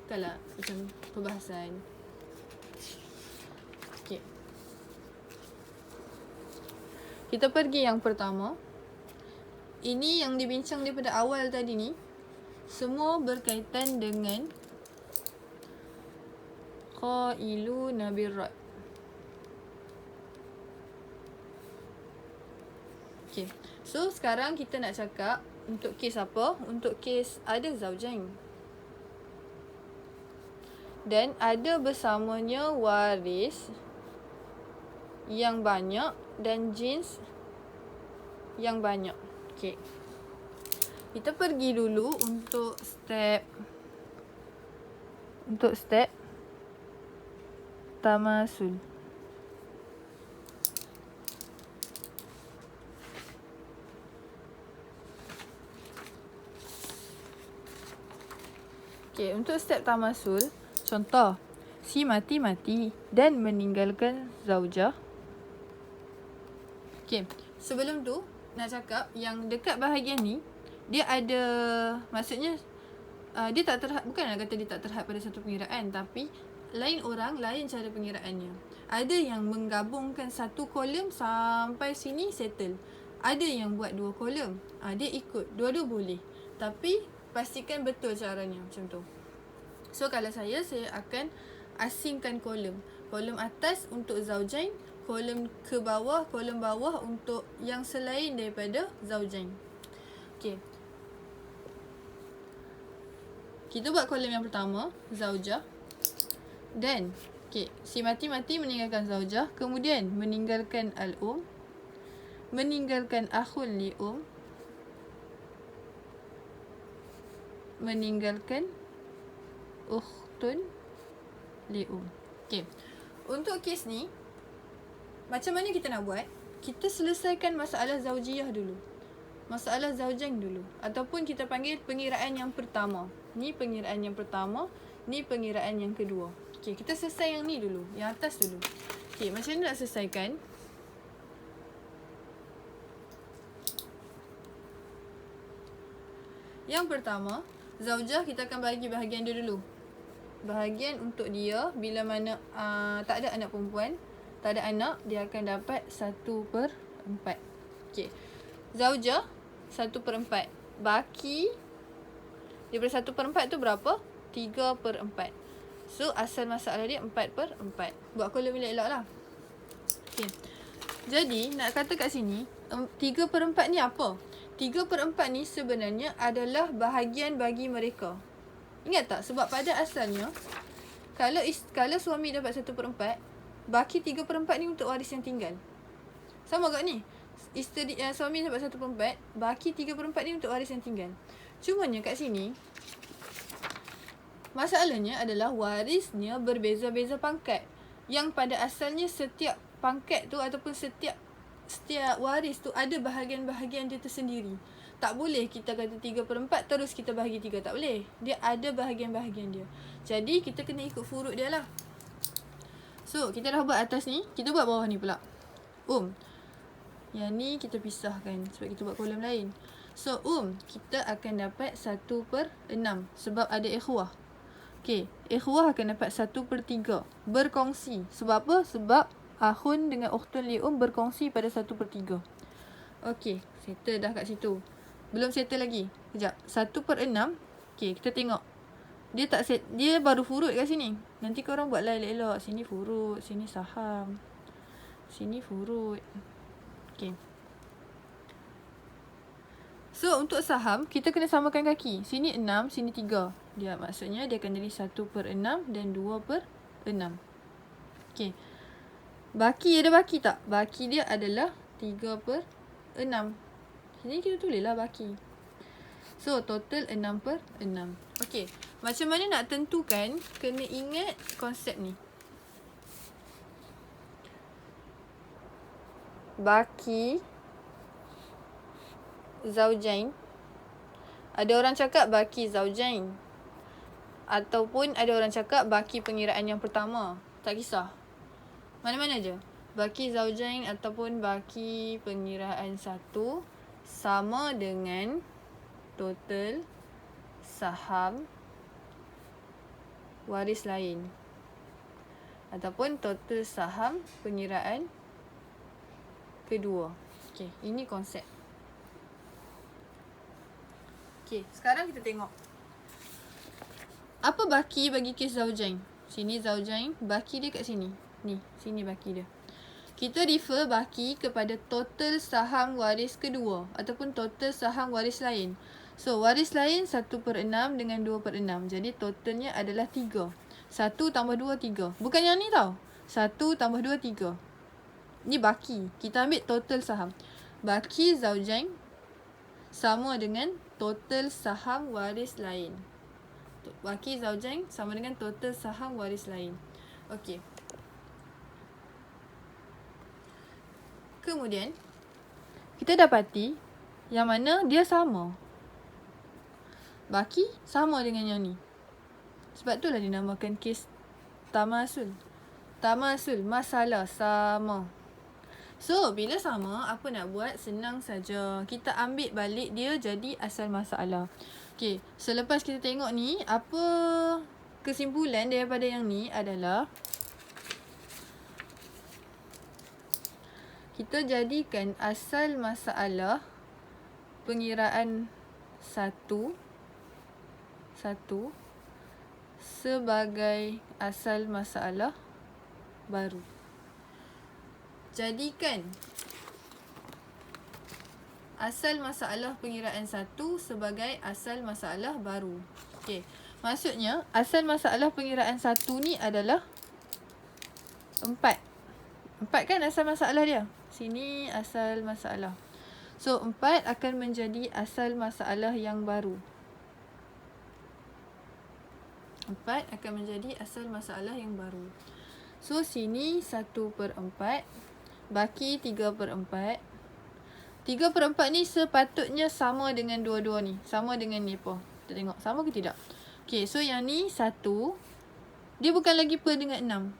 bukanlah macam perbahasan. Okay. Kita pergi yang pertama. Ini yang dibincang daripada awal tadi ni, semua berkaitan dengan qailuna birrad. Okay. So sekarang kita nak cakap untuk kes apa? Untuk kes ada zaujain. Dan ada bersamanya waris yang banyak dan jins yang banyak. Okay. Kita pergi dulu untuk step tamasul. Okay, untuk step tamasul, contoh, si mati dan meninggalkan zaujah. Okay, sebelum tu nak cakap yang dekat bahagian ni, dia ada, maksudnya dia tak terhad, bukan nak kata dia tak terhad pada satu pengiraan, tapi lain orang, lain cara pengiraannya. Ada yang menggabungkan satu kolom sampai sini settle. Ada yang buat 2 kolom. Dia ikut, dua-dua boleh. Tapi pastikan betul caranya macam tu. So kalau saya akan asingkan kolom. Kolom atas untuk zaujain, kolom bawah untuk yang selain daripada zaujain. Okay. Kita buat kolom yang pertama, zaujah. Dan okay, si mati meninggalkan zaujah, kemudian meninggalkan al-um, meninggalkan akhul li-um, meninggalkan ukhtun li'um. Okay. Untuk kes ni, macam mana kita nak buat? Kita selesaikan masalah zaujiyah dulu. Masalah zaujain dulu. Ataupun kita panggil pengiraan yang pertama. Ni pengiraan yang pertama, ni pengiraan yang kedua. Okay, kita selesai yang ni dulu. Yang atas dulu. Okay, macam mana nak selesaikan? Yang pertama, zaujah kita akan bagi bahagian dia dulu. Bahagian untuk dia, bila mana tak ada anak perempuan, tak ada anak, dia akan dapat 1/4. Okay. Zaujah 1/4. Baki daripada 1/4 tu berapa? 3/4. So asal masalah dia 4/4. Buat kolom elok-elok lah. Okay. Jadi nak kata kat sini 3/4 ni apa? 3/4 ni sebenarnya adalah bahagian bagi mereka. Ingat tak? Sebab pada asalnya, kalau suami dapat 1/4, baki 3/4 ni untuk waris yang tinggal. Sama kat ni. Suami dapat 1/4, baki 3/4 ni untuk waris yang tinggal. Cumanya kat sini, masalahnya adalah warisnya berbeza-beza pangkat. Yang pada asalnya setiap pangkat tu ataupun setiap waris tu ada bahagian-bahagian dia tersendiri. Tak boleh kita kata 3/4 terus kita bahagi 3. Tak boleh. Dia ada bahagian-bahagian dia. Jadi kita kena ikut furuk dia lah. So kita dah buat atas ni, kita buat bawah ni pula. Yang ni kita pisahkan sebab kita buat kolom lain. So kita akan dapat 1/6 sebab ada ikhwah. Okay, ikhwah akan dapat 1/3 berkongsi. Sebab apa? Sebab ahun dengan ukhtun li'um berkongsi pada 1/3. Okay, settle dah kat situ. Belum settle lagi. Sekejap. 1/6. Okay, kita tengok. Dia baru furut kat sini. Nanti korang buat lah elok-elok. Sini furut, sini saham, sini furut. Okay. So untuk saham, kita kena samakan kaki. Sini 6, sini 3. Dia maksudnya dia akan jadi 1/6 dan 2/6. Okay. Baki ada baki tak? Baki dia adalah 3/6. Sini kita tulislah baki. So total 6/6. Okay. Macam mana nak tentukan? Kena ingat konsep ni. Baki zaujain. Ada orang cakap baki zaujain. Ataupun ada orang cakap baki pengiraan yang pertama. Tak kisah. Mana-mana je. Baki zaujain ataupun baki pengiraan 1 sama dengan total saham waris lain. Ataupun total saham pengiraan kedua. Okey, ini konsep. Okey, sekarang kita tengok. Apa baki bagi kes zaujain? Sini zaujain, baki dia kat sini. Ni, sini baki dia. Kita refer baki kepada total saham waris kedua ataupun total saham waris lain. So, waris lain 1/6 dengan 2/6. Jadi, totalnya adalah 3. 1 tambah 2, 3. Bukan yang ni tau. 1 tambah 2, 3. Ni baki. Kita ambil total saham. Baki zaujain sama dengan total saham waris lain. Baki zaujain sama dengan total saham waris lain. Okey. Kemudian, kita dapati yang mana dia sama. Baki sama dengan yang ni. Sebab itulah dinamakan kes tamasul. Tamasul, masalah sama. So, bila sama, apa nak buat? Senang saja. Kita ambil balik dia jadi asal masalah. Okey, selepas kita tengok ni, apa kesimpulan daripada yang ni adalah kita jadikan asal masalah pengiraan satu sebagai asal masalah baru. Jadikan asal masalah pengiraan 1 sebagai asal masalah baru. Okey. Maksudnya, asal masalah pengiraan 1 ni adalah 4. 4 kan asal masalah dia? Sini asal masalah. So, 4 akan menjadi asal masalah yang baru. 4 akan menjadi asal masalah yang baru. So, sini 1/4. Baki 3/4. 3/4 ni sepatutnya sama dengan dua-dua ni. Sama dengan ni apa? Kita tengok. Sama ke tidak? Okay, so yang ni 1. Dia bukan lagi per dengan 6.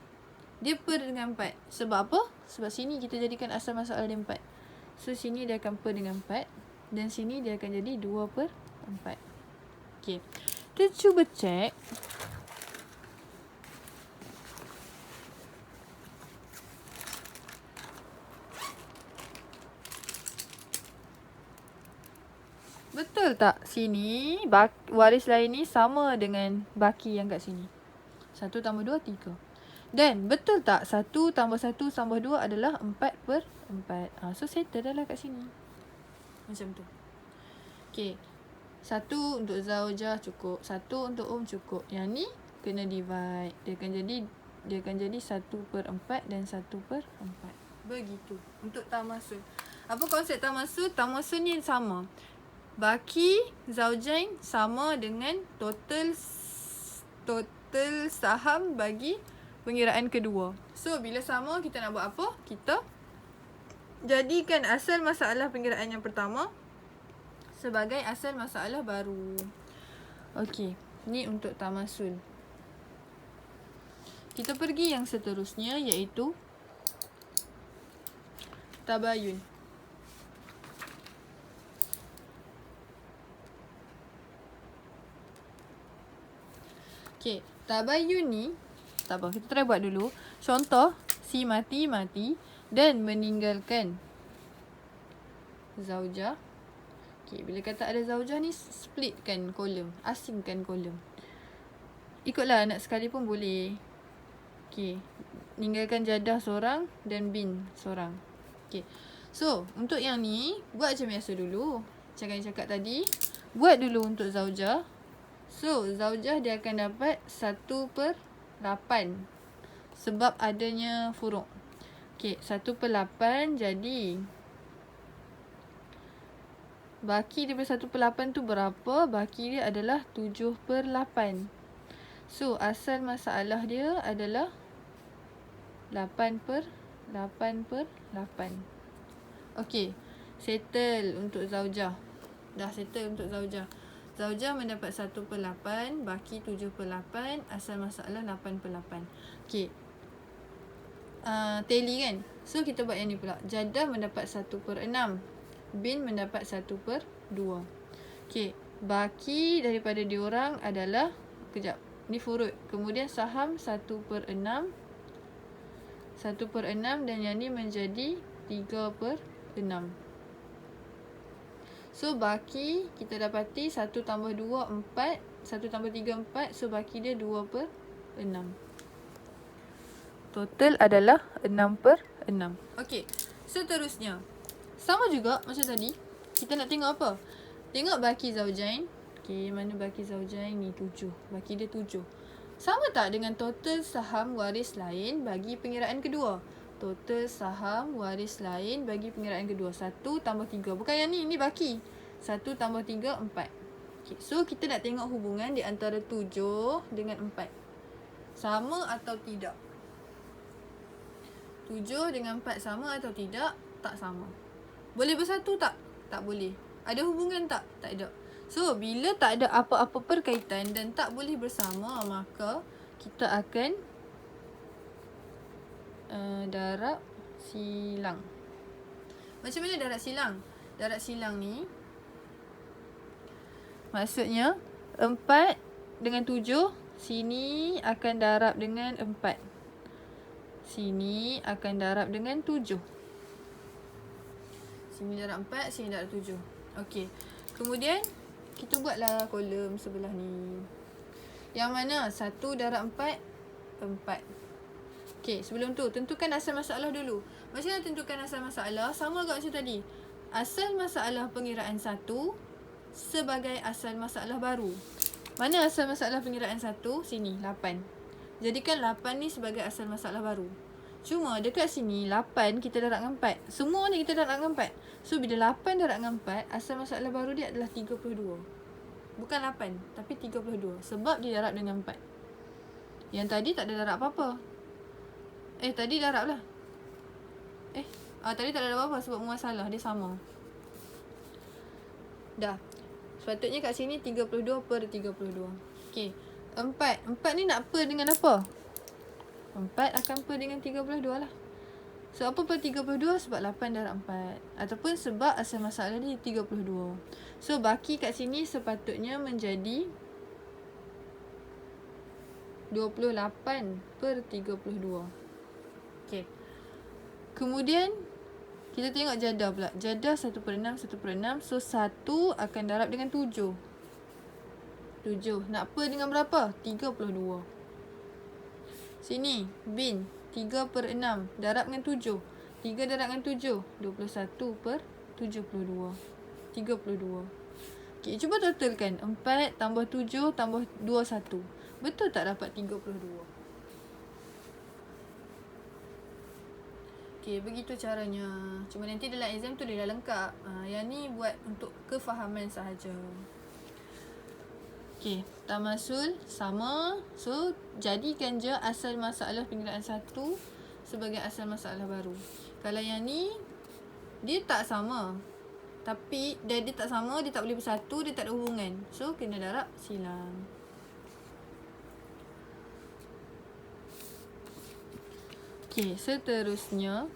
Dia per dengan 4. Sebab apa? Sebab sini kita jadikan asal masalah dia 4. So, sini dia akan per dengan 4. Dan sini dia akan jadi 2/4. Okay. Kita cuba cek. Betul tak sini waris lain ni sama dengan baki yang kat sini? 1 tambah 2, 3. Dan betul tak 1 tambah 1 tambah 2 adalah 4/4. So, settle dah lah kat sini. Macam tu. Okay. 1 untuk zaujah cukup. 1 untuk cukup. Yang ni kena divide. Dia akan jadi 1/4 dan 1/4. Begitu. Untuk tamasul. Apa konsep tamasul? Tamasul ni sama. Baki zaujain sama dengan total saham bagi pengiraan kedua. So, bila sama, kita nak buat apa? Kita jadikan asal masalah pengiraan yang pertama sebagai asal masalah baru. Okey, ni untuk tamasul. Kita pergi yang seterusnya, iaitu tabayun. Okey, tabayun ni, tak apa, kita try buat dulu. Contoh, si mati dan meninggalkan zaujah. Okey, bila kata ada zaujah ni, splitkan kolom, asingkan kolom. Ikutlah anak sekali pun boleh. Okey, ninggalkan jadah seorang dan bin seorang. Okey, so untuk yang ni, buat macam biasa dulu. Macam yang cakap tadi, buat dulu untuk zaujah. So, zaujah dia akan dapat 1/8 sebab adanya furuk. Okey, 1/8 jadi baki daripada 1/8 tu berapa? Baki dia adalah 7/8. So, asal masalah dia adalah 8/8. Okey, settle untuk zaujah. Dah settle untuk zaujah. Zaujah mendapat 1/8, baki 7/8, asal masalah 8/8. Okey. Tally kan? So, kita buat yang ni pula. Jadah mendapat 1/6. Bin mendapat 1/2. Okey. Baki daripada diorang adalah, kejap. Ni furut. Kemudian saham 1/6. 1/6 dan yang ni menjadi 3/6. So baki kita dapati 1 tambah 2 4. 1 tambah 3 4. So baki dia 2/6. Total adalah 6/6. Okey. Seterusnya. Sama juga macam tadi. Kita nak tengok apa? Tengok baki zaujain. Okey, mana baki zaujain ni? 7. Baki dia 7. Sama tak dengan total saham waris lain bagi pengiraan kedua? Total saham waris lain bagi pengiraan kedua. 1 tambah 3. Bukan yang ni. Ini baki. 1 tambah 3, 4. Okay. So, kita nak tengok hubungan di antara 7 dengan 4. Sama atau tidak? 7 dengan 4 sama atau tidak? Tak sama. Boleh bersatu tak? Tak boleh. Ada hubungan tak? Tak ada. So, bila tak ada apa-apa perkaitan dan tak boleh bersama, maka kita akan darab silang. Macam mana darab silang? Darab silang ni maksudnya 4 dengan 7, sini akan darab dengan 4. Sini akan darab dengan 7. Sini darab 4, sini darab 7. Okey. Kemudian kita buatlah kolom sebelah ni. Yang mana 1 darab 4, 4. Okey, sebelum tu tentukan asal masalah dulu. Macam mana tentukan asal masalah? Sama juga macam tadi. Asal masalah pengiraan 1 sebagai asal masalah baru. Mana asal masalah pengiraan 1? Sini, 8. Jadikan 8 ni sebagai asal masalah baru. Cuma dekat sini 8 kita darab dengan 4. Semua ni kita darab dengan 4. So bila 8 darab dengan 4, asal masalah baru dia adalah 32. Bukan 8 tapi 32 sebab dia darab dengan 4. Yang tadi tak ada darab apa-apa. Tadi darab lah. Tadi tak ada darab apa-apa sebab muasalah dia sama. Dah. Sepatutnya kat sini 32/32. Okey. 4 ni nak per dengan apa? 4 akan per dengan 32 lah. So apa per 32? Sebab 8 darab 4. Ataupun sebab asal masalah ni 32. So baki kat sini sepatutnya menjadi 28/32. Okay. Kemudian kita tengok jadah pula. Jadah 1/6, 1/6. So 1 akan darab dengan 7. 7. Nak per dengan berapa? 32. Sini, bin 3/6 darab dengan 7. 3 darab dengan 7, 21/72. 32. Okey, cuba totalkan. 4 tambah 7 tambah 21. Betul tak dapat 32? Okey, begitu caranya. Cuma nanti dalam exam tu dia dah lengkap. Yang ni buat untuk kefahaman sahaja. Okey, tamasul sama. So, jadikan je asal masalah pengiraan 1 sebagai asal masalah baru. Kalau yang ni, dia tak sama. Tapi, dia tak sama, dia tak boleh bersatu, dia tak ada hubungan. So, kena darab silang. Okey, seterusnya.